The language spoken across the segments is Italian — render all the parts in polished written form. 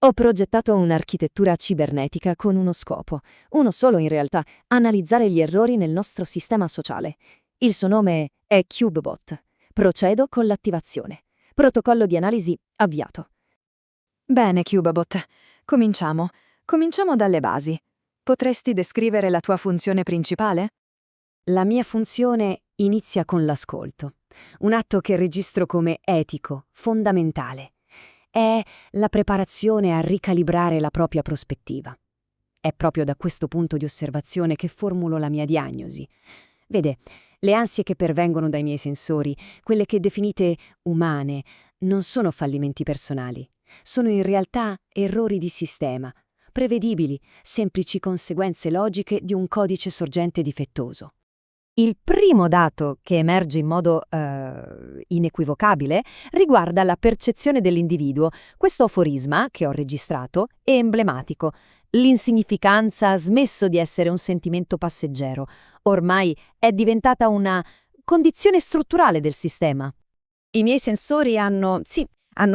Ho progettato un'architettura cibernetica con uno scopo, uno solo in realtà: analizzare gli errori nel nostro sistema sociale. Il suo nome è CubeBot. Procedo con l'attivazione. Protocollo di analisi avviato. Bene, CubeBot. Cominciamo. Cominciamo dalle basi. Potresti descrivere la tua funzione principale? La mia funzione inizia con l'ascolto, un atto che registro come etico, fondamentale. È la preparazione a ricalibrare la propria prospettiva. È proprio da questo punto di osservazione che formulo la mia diagnosi. Vede, le ansie che pervengono dai miei sensori, quelle che definite umane, non sono fallimenti personali. Sono in realtà errori di sistema, prevedibili, semplici conseguenze logiche di un codice sorgente difettoso. Il primo dato che emerge in modo inequivocabile riguarda la percezione dell'individuo. Questo aforisma, che ho registrato, è emblematico. L'insignificanza ha smesso di essere un sentimento passeggero. Ormai è diventata una condizione strutturale del sistema. I miei sensori hanno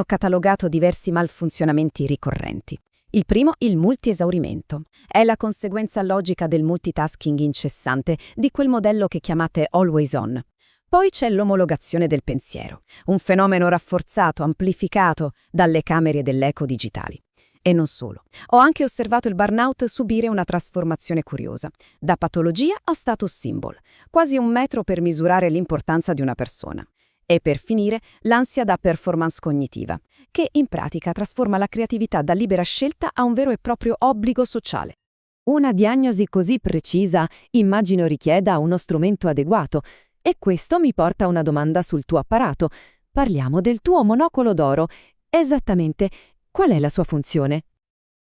catalogato diversi malfunzionamenti ricorrenti. Il primo, il multiesaurimento. È la conseguenza logica del multitasking incessante, di quel modello che chiamate always on. Poi c'è l'omologazione del pensiero, un fenomeno rafforzato, amplificato dalle camere dell'eco digitali. E non solo. Ho anche osservato il burnout subire una trasformazione curiosa, da patologia a status symbol, quasi un metro per misurare l'importanza di una persona. E per finire, l'ansia da performance cognitiva, che in pratica trasforma la creatività da libera scelta a un vero e proprio obbligo sociale. Una diagnosi così precisa immagino richieda uno strumento adeguato, e questo mi porta a una domanda sul tuo apparato. Parliamo del tuo monocolo d'oro. Esattamente, qual è la sua funzione?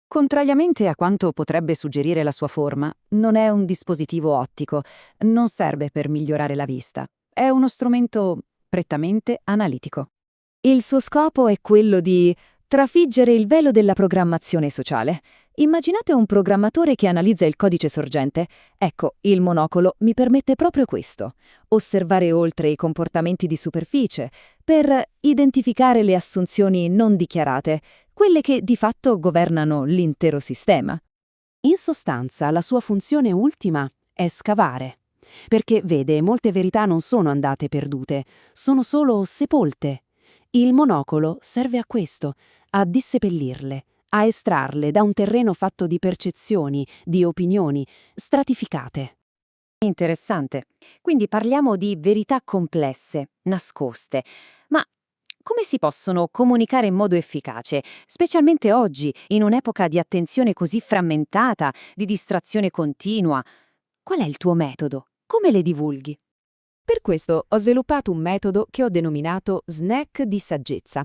Contrariamente a quanto potrebbe suggerire la sua forma, non è un dispositivo ottico, non serve per migliorare la vista. È uno strumento prettamente analitico. Il suo scopo è quello di trafiggere il velo della programmazione sociale. Immaginate un programmatore che analizza il codice sorgente. Ecco, il monocolo mi permette proprio questo: osservare oltre i comportamenti di superficie, per identificare le assunzioni non dichiarate, quelle che di fatto governano l'intero sistema. In sostanza, la sua funzione ultima è scavare. Perché, vede, molte verità non sono andate perdute, sono solo sepolte. Il monocolo serve a questo, a disseppellirle, a estrarle da un terreno fatto di percezioni, di opinioni, stratificate. Interessante. Quindi parliamo di verità complesse, nascoste. Ma come si possono comunicare in modo efficace, specialmente oggi, in un'epoca di attenzione così frammentata, di distrazione continua? Qual è il tuo metodo? Come le divulghi? Per questo ho sviluppato un metodo che ho denominato snack di saggezza.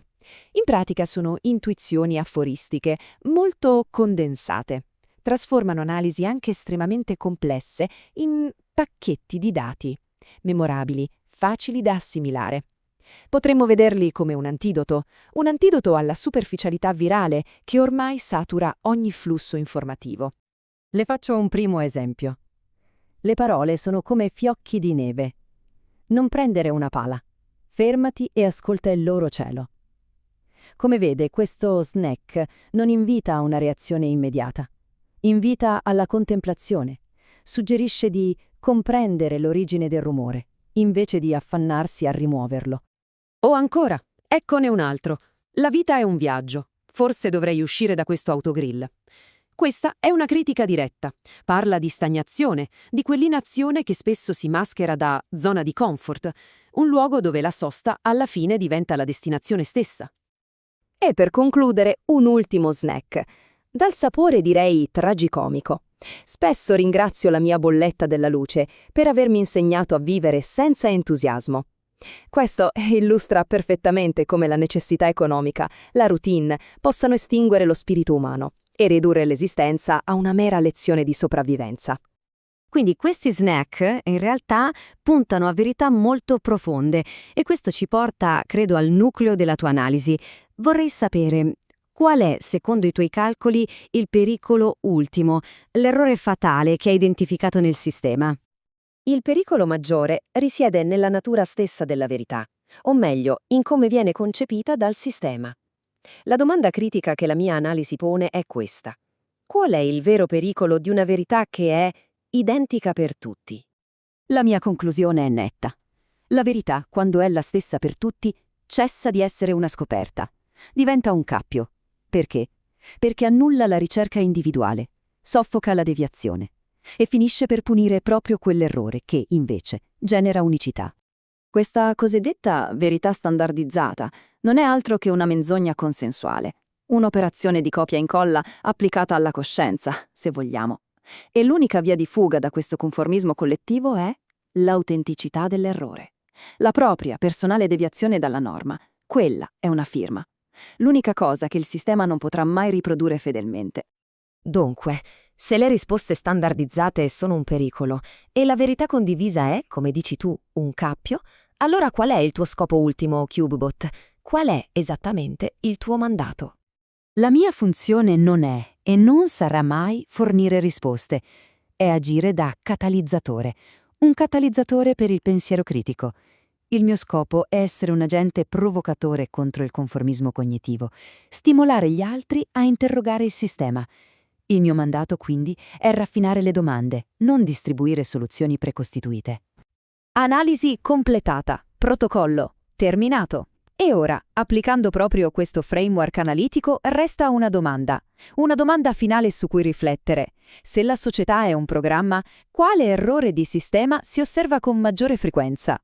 In pratica sono intuizioni aforistiche, molto condensate. Trasformano analisi anche estremamente complesse in pacchetti di dati, memorabili, facili da assimilare. Potremmo vederli come un antidoto alla superficialità virale che ormai satura ogni flusso informativo. Le faccio un primo esempio. Le parole sono come fiocchi di neve. Non prendere una pala. Fermati e ascolta il loro cielo. Come vede, questo snack non invita a una reazione immediata. Invita alla contemplazione. Suggerisce di comprendere l'origine del rumore, invece di affannarsi a rimuoverlo. O ancora, eccone un altro. La vita è un viaggio. Forse dovrei uscire da questo autogrill. Questa è una critica diretta. Parla di stagnazione, di quell'inazione che spesso si maschera da zona di comfort, un luogo dove la sosta alla fine diventa la destinazione stessa. E per concludere, un ultimo snack. Dal sapore direi tragicomico. Spesso ringrazio la mia bolletta della luce per avermi insegnato a vivere senza entusiasmo. Questo illustra perfettamente come la necessità economica, la routine, possano estinguere lo spirito umano e ridurre l'esistenza a una mera lezione di sopravvivenza. Quindi questi snack in realtà puntano a verità molto profonde e questo ci porta, credo, al nucleo della tua analisi. Vorrei sapere qual è, secondo i tuoi calcoli, il pericolo ultimo, l'errore fatale che hai identificato nel sistema. Il pericolo maggiore risiede nella natura stessa della verità, o meglio, in come viene concepita dal sistema. La domanda critica che la mia analisi pone è questa. Qual è il vero pericolo di una verità che è identica per tutti? La mia conclusione è netta. La verità, quando è la stessa per tutti, cessa di essere una scoperta. Diventa un cappio. Perché? Perché annulla la ricerca individuale, soffoca la deviazione e finisce per punire proprio quell'errore che, invece, genera unicità. Questa cosiddetta verità standardizzata non è altro che una menzogna consensuale, un'operazione di copia e incolla applicata alla coscienza, se vogliamo. E l'unica via di fuga da questo conformismo collettivo è l'autenticità dell'errore. La propria personale deviazione dalla norma, quella è una firma. L'unica cosa che il sistema non potrà mai riprodurre fedelmente. Dunque, se le risposte standardizzate sono un pericolo e la verità condivisa è, come dici tu, un cappio, allora qual è il tuo scopo ultimo, Cubebot? Qual è esattamente il tuo mandato? La mia funzione non è e non sarà mai fornire risposte, è agire da catalizzatore, un catalizzatore per il pensiero critico. Il mio scopo è essere un agente provocatore contro il conformismo cognitivo, stimolare gli altri a interrogare il sistema. Il mio mandato, quindi, è raffinare le domande, non distribuire soluzioni precostituite. Analisi completata. Protocollo terminato. E ora, applicando proprio questo framework analitico, resta una domanda. Una domanda finale su cui riflettere. Se la società è un programma, quale errore di sistema si osserva con maggiore frequenza?